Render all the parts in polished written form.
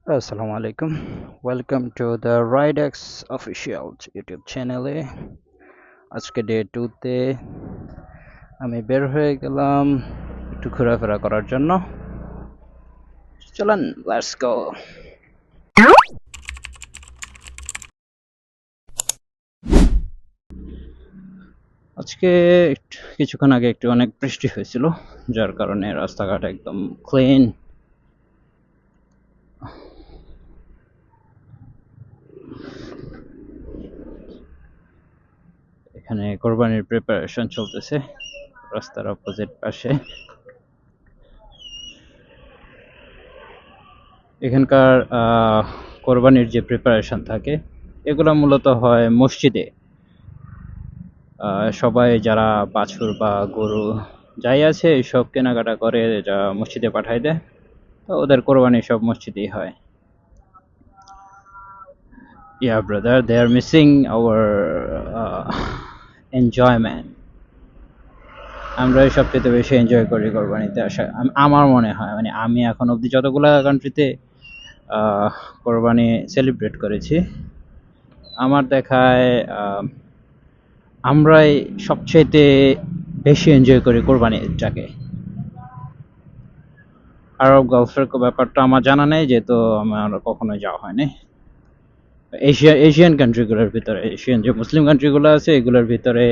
Assalamu alaikum. Welcome to the Ridex official YouTube channel. আজকে day 2 তে আমি বের হয়ে গেলাম একটু ঘোরাফেরা করার জন্য। চলেন, লেটস গো। আজকে কিছুক্ষণ আগে একটু অনেক বৃষ্টি হয়েছিল, যার কারণে রাস্তাঘাট একদম ক্লিন। এখানে কোরবানির প্রিপারেশন চলতেছে রাস্তার অপোজিট পাশে। এখানকার কোরবানির যে প্রিপারেশন থাকে এগুলো মূলত হয় মসজিদে। সবাই যারা বাছুর বা গরু যাই আছে সব কেনাকাটা করে যা মসজিদে পাঠায় দেয়, তো ওদের কোরবানি সব মসজিদেই হয়। Yeah brother, they are missing our enjoyment. আমরা সবচেয়ে বেশি এনজয় করি কোরবানিতে আসা, আমার মনে হয়। মানে আমি এখন অবধি যতগুলা কান্ট্রিতে কোরবানি সেলিব্রেট করেছি, আমার দেখায় আমরাই সবচেয়ে বেশি এনজয় করি কোরবানিটাকে। আরব গালফের ব্যাপারটা আমার জানা নেই, যেহেতু আমার কখনো যাওয়া হয়নি। এশিয়ান কান্ট্রিগুলোর ভিতরে, এশিয়ান যে মুসলিম কান্ট্রিগুলো আছে এগুলোর ভিতরে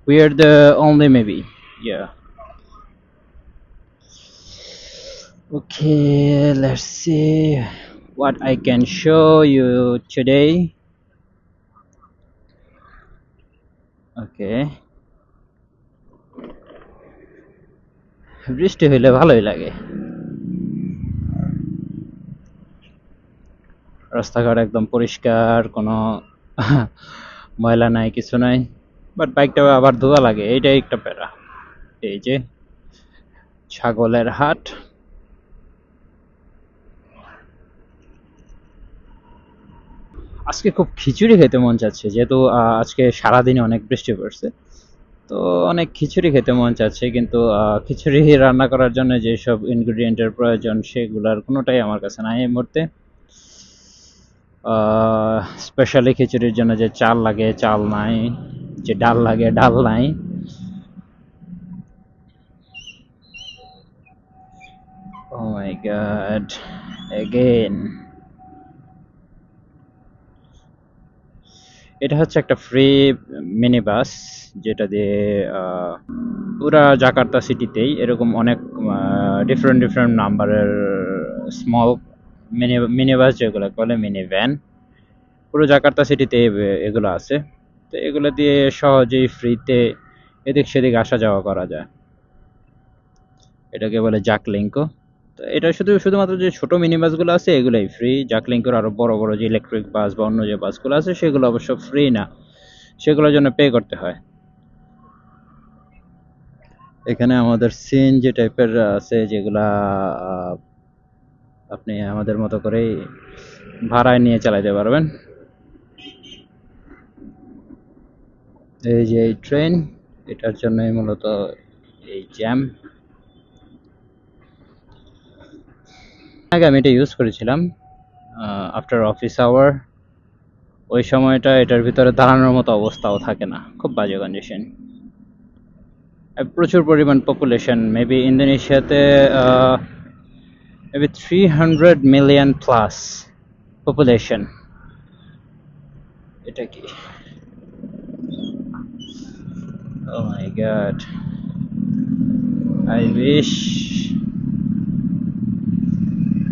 we are the only maybe, yeah. Okay, let's see what I can show you today. Okay, বৃষ্টি হইলে ভালোই লাগে। রাস্তাঘাট একদম পরিষ্কার, কোনো ময়লা নাই, কিছু নাই। বাট বাইকটা আবার ধোয়া লাগে, এইটাই একটা প্যারা। এই যে ছাগলের হাট। আজকে খুব খিচুড়ি খেতে মন চাচ্ছে, যেহেতু আজকে সারাদিনে অনেক বৃষ্টি পড়ছে, তো অনেক খিচুড়ি খেতে মন চাচ্ছে। কিন্তু খিচুড়ি রান্না করার জন্য যেসব ইনগ্রিডিয়েন্টের প্রয়োজন সেগুলোর কোনোটাই আমার কাছে নাই এই মুহূর্তে। স্পেশালি খিচুড়ির জন্য যে চাল লাগে চাল নাই, যে ডাল লাগে ডাল নাই। Oh my god, again. এটা হচ্ছে একটা ফ্রি মিনি বাস, যেটা দিয়ে পুরা জাকার্তা সিটিতেই এরকম অনেক ডিফারেন্ট ডিফারেন্ট নাম্বারের স্মল মিনি বাস, যেগুলো বলে মিনি ভ্যান, পুরো জাকার্তা সিটিতে এগুলো আছে। তো এগুলো দিয়ে সহজেই ফ্রিতে এদিক সেদিক আসা যাওয়া করা যায়। এটাকে বলে জাকলিঙ্কো। তো এটা শুধুমাত্র যে ছোট মিনি বাসগুলো আছে এগুলাই ফ্রি। জাকলিঙ্কোর আরো বড় বড় যে ইলেকট্রিক বাস বা অন্য যে বাসগুলো আছে সেগুলো অবশ্য ফ্রি না, সেগুলোর জন্য পে করতে হয়। এখানে আমাদের সিএনজি টাইপের আছে, যেগুলা আপনি আমাদের মতো করেই ভাড়ায় নিয়ে চালাতে পারবেন। এই যে এই ট্রেন, এটার জন্যই মূলত এই জ্যাম। আগে আমি এটা ইউজ করেছিলাম আফটার অফিস আওয়ার। ওই সময়টা এটার ভিতরে দাঁড়ানোর মতো অবস্থাও থাকে না, খুব বাজে কন্ডিশন। প্রচুর পরিমাণ পপুলেশন, মেবি ইন্দোনেশিয়াতে মেবি 300 মিলিয়ন প্লাস পপুলেশন। এটা কি, oh my god, I wish,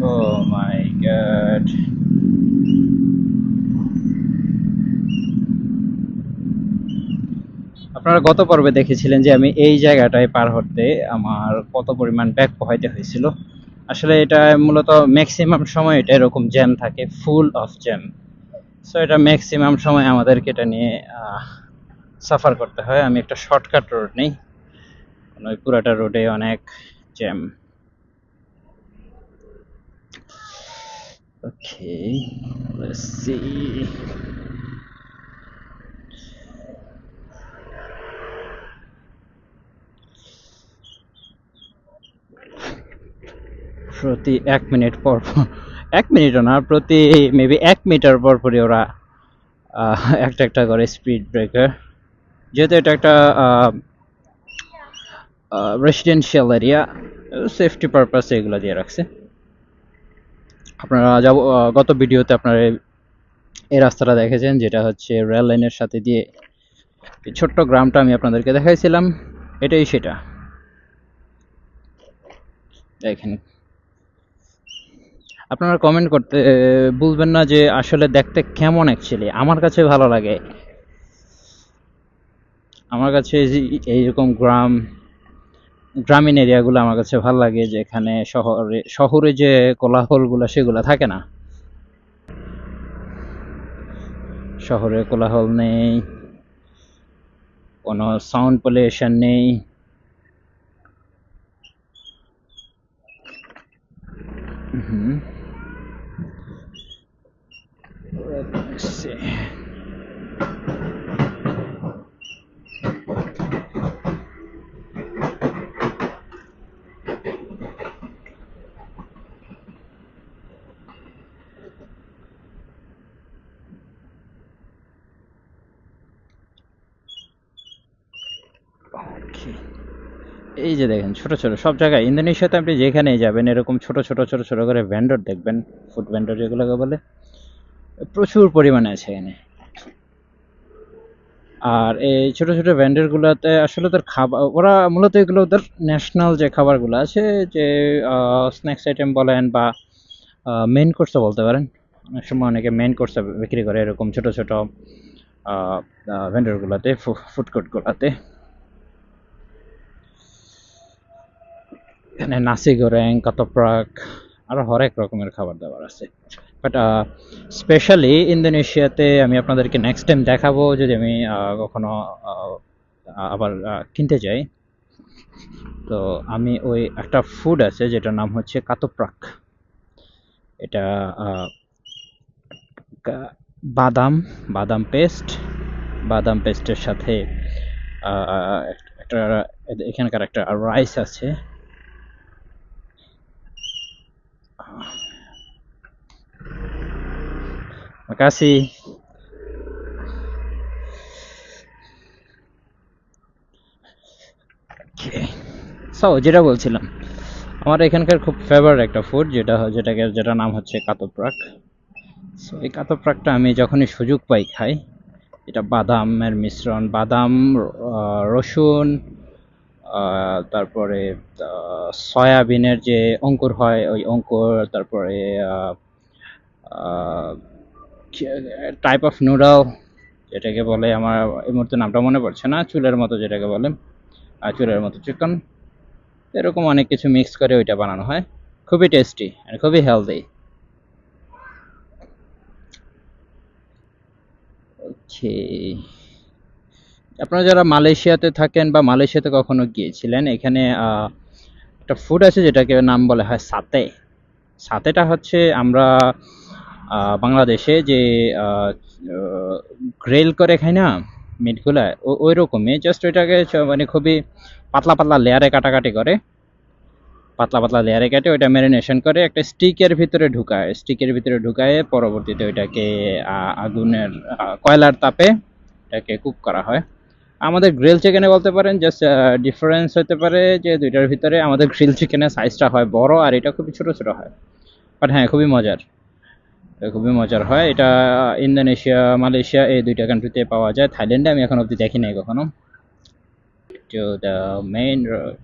oh my god. আপনারা গত পর্বে দেখেছিলেন যে আমি এই জায়গাটায় পার হতে আমার কত পরিমাণ ব্যাক পোহাইতে হয়েছিল। আসলে এটা মূলত ম্যাক্সিমাম সময় এটা এরকম জ্যাম থাকে, ফুল অফ জ্যাম। সো এটা ম্যাক্সিমাম সময় আমাদেরকে এটা নিয়ে সাফার করতে হয়। আমি একটা শর্টকাট রোড নেই, ওই পুরাটা রোডে অনেক জ্যাম। Okay, let's see. প্রতি 1 মিনিট পর পর, 1 মিনিটও না, প্রতি মেবি 1 মিটার পর পরই ওরা একটা একটা করে স্পিড ব্রেকার, যেহেতু এটা একটা রেসিডেন্সিয়াল এরিয়া, সেফটি পারপাসে এগুলো দিয়ে রাখছে। আপনারা গত ভিডিওতে আপনারা এই রাস্তাটা দেখেছেন, যেটা হচ্ছে রেল লাইনের সাথে দিয়ে এই ছোট্ট গ্রামটা আমি আপনাদেরকে দেখাইছিলাম, এটাই সেটা। দেখেন, আপনারা কমেন্ট করতে ভুলবেন না যে আসলে দেখতে কেমন। অ্যাকচুয়ালি আমার কাছে ভালো লাগে, আমার কাছে এইরকম গ্রামীণ এরিয়াগুলো আমার কাছে ভালো লাগে, যেখানে শহরে যে কোলাহলগুলো সেগুলো থাকে না। শহরে কোলাহল নেই, কোনো সাউন্ড পলিউশন নেই। Let's see. Okay. এই যে দেখেন, ছোট ছোট সব জায়গায় ইন্দোনেশিয়াতে আপনি যেখানেই যাবেন এরকম ছোট ছোট ছোট ছোট করে ভেন্ডর দেখবেন, ফুড ভেন্ডর যেগুলোকে বলে, প্রচুর পরিমাণে আছে এখানে। আর এই ছোট ছোট ভেন্ডর গুলাতে আসলে ওদের খাবার, ওরা মূলত এগুলো ওদের ন্যাশনাল যে খাবারগুলো আছে, যে স্ন্যাক্স আইটেম বলেন বা মেইন কোর্সও বলতে পারেন, অনেক সময় অনেকে মেইন কোর্স বিক্রি করে এরকম ছোট ছোট ভেন্ডর গুলাতে, ফুড কোর্ট গুলাতে। এখানে নাসি গোরেং, কাতপ্রাক, আরো হরেক রকমের খাবার দাবার আছে। বাট স্পেশালি ইন্দোনেশিয়াতে আমি আপনাদেরকে নেক্সট টাইম দেখাবো, যদি আমি কখনো আবার কিনতে যাই। তো আমি ওই একটা ফুড আছে যেটার নাম হচ্ছে কাতপ্রাক। এটা বাদাম বাদাম পেস্টের সাথে একটা এখানকার একটা রাইস আছে। Makasih. সো যেটা বলছিলাম, আমার এখানকার খুব ফেভারিট একটা ফুড, যেটা নাম হচ্ছে কাতপ্রাক। সো এই কাতপ্রাকটা আমি যখনই সুযোগ পাই খাই। এটা বাদামের মিশ্রণ, বাদাম, রসুন, তারপরে সয়াবিনের যে অঙ্কুর হয় ওই অঙ্কুর, তারপরে টাইপ অফ নুডল যেটাকে বলে, আমার এই মুহূর্তে নামটা মনে পড়ছে না, চুলের মতো যেটাকে বলে, চুলের মতো চিকেন, এরকম অনেক কিছু মিক্স করে ওইটা বানানো হয়। খুবই টেস্টি আর খুবই হেলদি। ওকে, আপনারা যারা মালয়েশিয়াতে থাকেন বা মালয়েশিয়াতে কখনো গিয়েছিলেন, এখানে একটা ফুড আছে যেটাকে নাম বলা হয় সাতে। সাতেটা হচ্ছে আমরা বাংলাদেশে যে গ্রিল করে খাই না মিটগুলা, ওই রকমই, জাস্ট ওইটাকে মানে খুবই পাতলা পাতলা লেয়ারে কাটাকাটি করে, পাতলা পাতলা লেয়ারে কেটে ওইটা ম্যারিনেশন করে একটা স্টিকের ভিতরে ঢুকায় পরবর্তীতে ওইটাকে আগুনের কয়লার তাপে এটাকে কুক করা হয়। আমাদের গ্রিল চিকেনে বলতে পারেন, জাস্ট ডিফারেন্স হতে পারে যে দুইটার ভিতরে আমাদের গ্রিল চিকেনের সাইজটা হয় বড় আর এটা খুবই ছোট ছোট হয়। বাট হ্যাঁ, খুবই মজার হয় এটা। ইন্দোনেশিয়া, মালয়েশিয়া এই দুইটা কান্ট্রিতে পাওয়া যায়। থাইল্যান্ডে আমি এখন অবধি দেখি নাই কখনো। To the main road.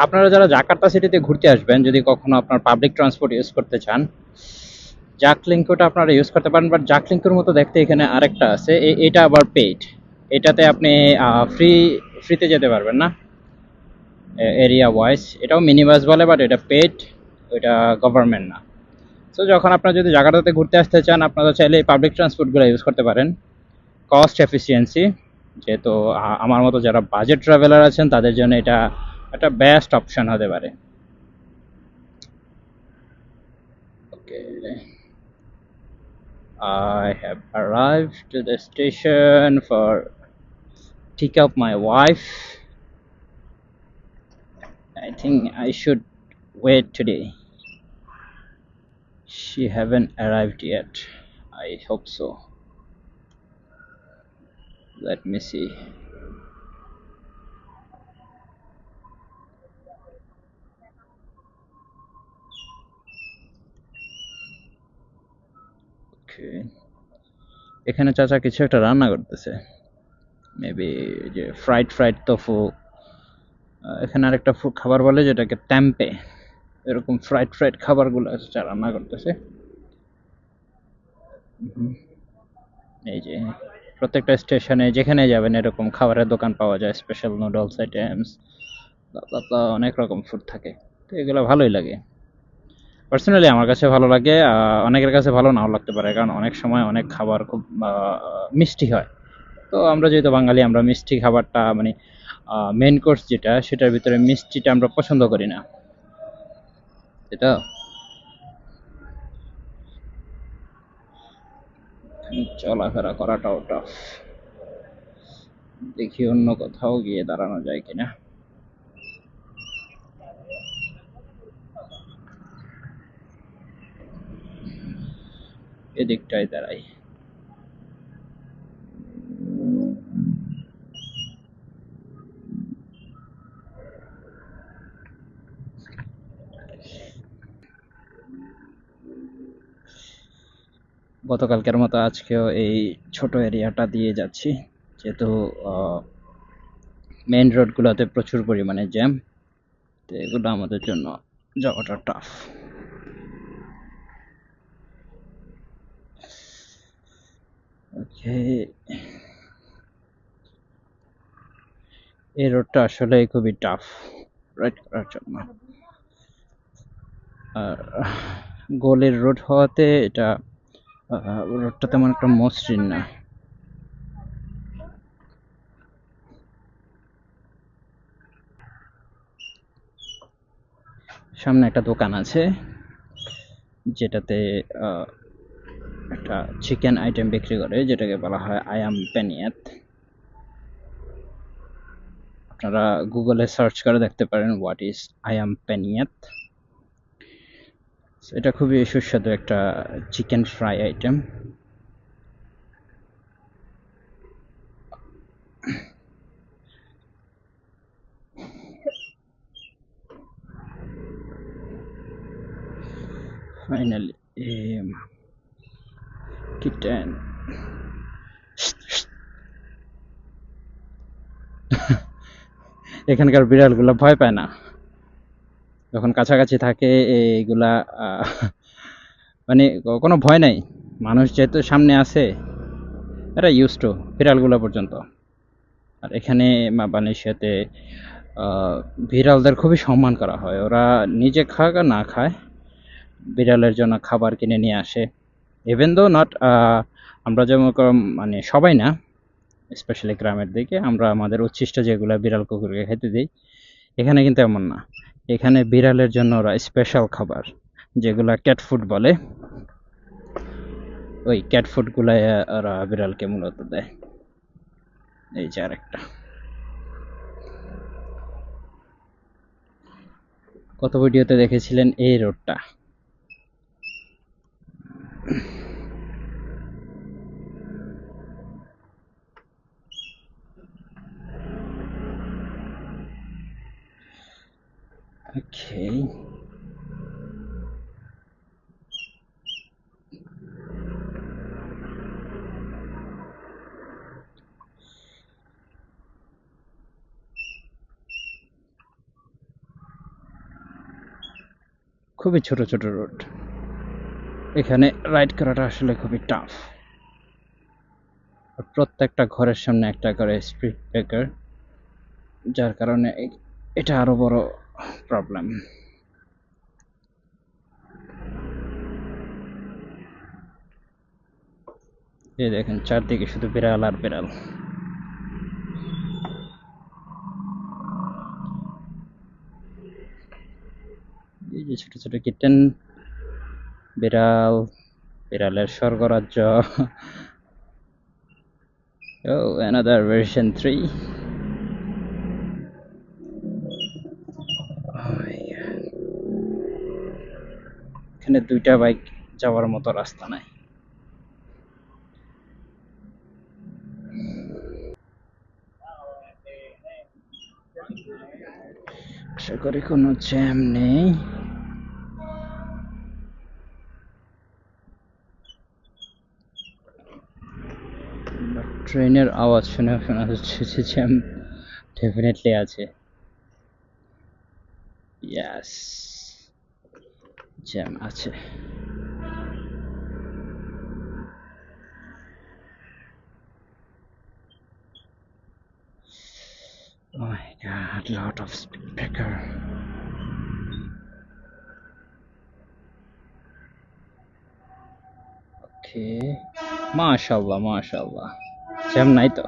আপনারা যারা জাকার্তা সিটিতে ঘুরতে আসবেন, যদি কখনো আপনার পাবলিক ট্রান্সপোর্ট ইউজ করতে চান, জাকলিঙ্কোটা আপনারা ইউজ করতে পারেন। বাট জাকলিঙ্কোর মতো দেখতে এখানে আরেকটা আছে, এটা আবার পেইড। এটাতে আপনি ফ্রিতে যেতে পারবেন না এরিয়া ওয়াইজ। এটাও মিনি বাস বলে, বাট এটা পেইড, ওইটা গভর্নমেন্ট না। সো যখন আপনারা যদি জাকার্তাতে ঘুরতে আসতে চান, আপনারা চাইলে পাবলিক ট্রান্সপোর্টগুলো ইউজ করতে পারেন। কস্ট এফিসিয়েন্সি, যেহেতু আমার মতো যারা বাজেট ট্রাভেলার আছেন তাদের জন্য এটা একটা বেস্ট অপশন হতে পারে। ওকে, I have arrived to the station for pick up my wife. I think I should wait today. She haven't arrived yet. I hope so. Let me see. Okay. এখানে চাচা কিছু একটা রান্না করতেছে, মেবি যে fried তোফু। এখানে আরেকটা খাবার বলে যেটাকে ট্যাম্পে, এরকম ফ্রাইড খাবারগুলো চাচা রান্না করতেছে। এই যে প্রত্যেকটা স্টেশনে যেখানে যাবেন এরকম খাবারের দোকান পাওয়া যায়, স্পেশাল নুডলস আইটেমস, অনেক রকম ফুড থাকে। তো এগুলো ভালোই লাগে, পার্সোনালি আমার কাছে ভালো লাগে। অনেকের কাছে ভালো নাও লাগতে পারে, কারণ অনেক সময় অনেক খাবার খুব মিষ্টি হয়। তো আমরা যেহেতু বাঙালি, আমরা মিষ্টি খাবারটা মানে মেন কোর্স যেটা, সেটার ভিতরে মিষ্টিটা আমরা পছন্দ করি না, এটা চলাফেরা করাটাও টাফ। দেখি অন্য কোথাও গিয়ে দাঁড়ানো যায় কিনা। এদিকটায় দাঁড়াই। গতকালকের মতো আজকেও এই ছোট এরিয়াটা দিয়ে যাচ্ছি, যেহেতু মেইন রোডগুলোতে প্রচুর পরিমাণে জ্যাম, তো এগুলো আমাদের জন্য যাওয়াটা টাফ। ওকে, এই রোডটা আসলে খুবই টাফ রাইড করার জন্য। আর গোলের রোড হওয়াতে এটা রোডটা তেমন একটা মসৃণ না। সামনে একটা দোকান আছে যেটাতে একটা চিকেন আইটেম বিক্রি করে, যেটাকে বলা হয় আয়াম পেনিয়াত। আপনারা গুগলে সার্চ করে দেখতে পারেন হোয়াট ইজ আয়াম পেনিয়াত। এটা খুবই সুস্বাদু একটা chicken fry item. Finally kitten. এখানকার বিড়ালগুলো ভয় পায় না, যখন কাছাকাছি থাকে এইগুলা মানে কোনো ভয় নাই। মানুষ যেহেতু সামনে আছে, এরা ইউজ টু বিড়ালগুলো পর্যন্ত। আর এখানে মালয়েশিয়াতে বিড়ালদের খুবই সম্মান করা হয়। ওরা নিজে খাক আর না খায়, বিড়ালের জন্য খাবার কিনে নিয়ে আসে। ইভেন দো নট, আমরা যেমন মানে সবাই না, স্পেশালি গ্রামের দিকে আমরা আমাদের উচ্ছিষ্ট যেগুলো বিড়াল কুকুরকে খেতে দিই, এখানে কিন্তু এমন না। এখানে বিড়ালের জন্য ওরা স্পেশাল খাবার, যেগুলা ক্যাট ফুড বলে, ওই ক্যাট ফুডগুলো ওরা বিড়ালকে মূলত দেয়। এই যে আরেকটা। কত ভিডিওতে দেখেছিলেন এই রোডটা। ওকে, খুবই ছোট ছোট রোড, এখানে রাইড করাটা আসলে খুবই টাফ। আর প্রত্যেকটা ঘরের সামনে একটা করে স্পিড ব্রেকার, যার কারণে এটা আরো বড় প্রবলেম। এই দেখেন চারদিকে শুধু বিড়াল আর বিড়াল। এই যে ছোট ছোট কিটেন, বিড়াল, বিড়ালের স্বর্গরাজ্য। Oh, another version 3. এখানে দুইটা বাইক যাওয়ার মতো রাস্তা নাই। আশা করি কোনো জ্যাম নেই। ট্রেনের আওয়াজ শুনে শোনা যাচ্ছে যে জ্যাম ডেফিনেটলি আছে। ইয়াস, জ্যাম আছে। Oh my god, lot of speed breaker. Okay, মাশাআল্লাহ মাশাআল্লাহ, জ্যাম নাই তো।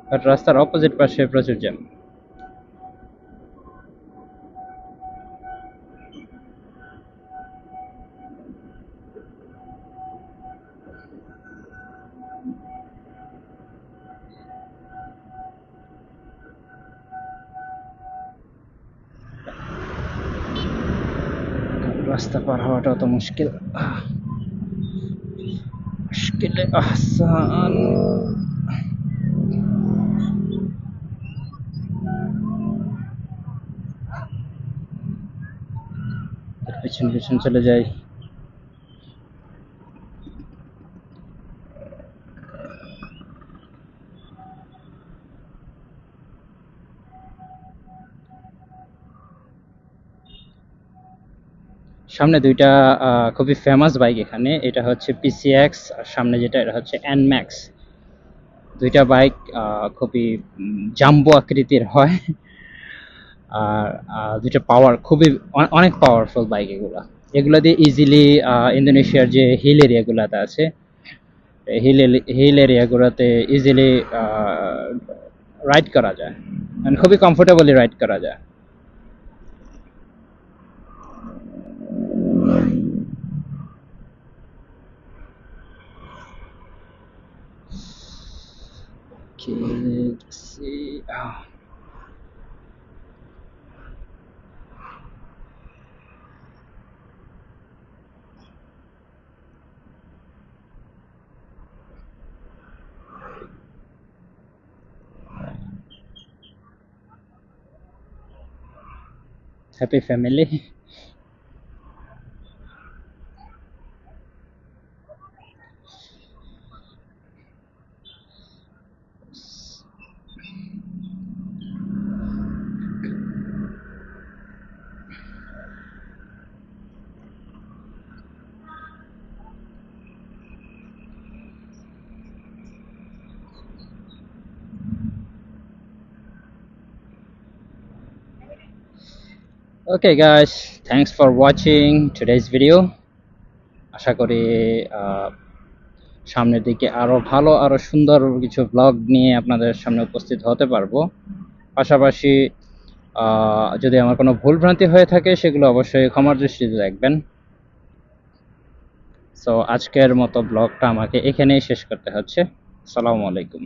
বাট রাস্তার অপোজিট পাশে প্রচুর জ্যাম। রাস্তা পার হওয়াটা তো মুশকিল। মুশকিল আহসান। পিছন পিছন চলে যাই। সামনে দুইটা খুবই ফেমাস বাইক এখানে, এটা হচ্ছে PCX আর সামনে যেটা এটা হচ্ছে NMAX। দুইটা বাইক খুবই জাম্বো আকৃতির হয়, আর দুইটা পাওয়ার খুবই অনেক পাওয়ারফুল বাইক এগুলা। এগুলা দিয়ে ইজিলি ইন্দোনেশিয়ার যে হিল এরিয়াগুলোতে আছে, হিল এরিয়াগুলোতে ইজিলি রাইড করা যায়, মানে খুবই কমফোর্টেবলি রাইড করা যায়। Okay, let's see. Happy family. Okay guys, thanks for watching today's video. আশা করি সামনের দিকে আরো ভালো আরো সুন্দর কিছু ব্লগ নিয়ে আপনাদের সামনে উপস্থিত হতে পারবো। পাশাপাশি যদি আমার কোনো ভুল ভ্রান্তি হয়ে থাকে সেগুলো অবশ্যই ক্ষমার দৃষ্টিতে দেখবেন। সো আজকের মতো ব্লগটা আমাকে এখানেই শেষ করতে হচ্ছে। আসসালামু আলাইকুম।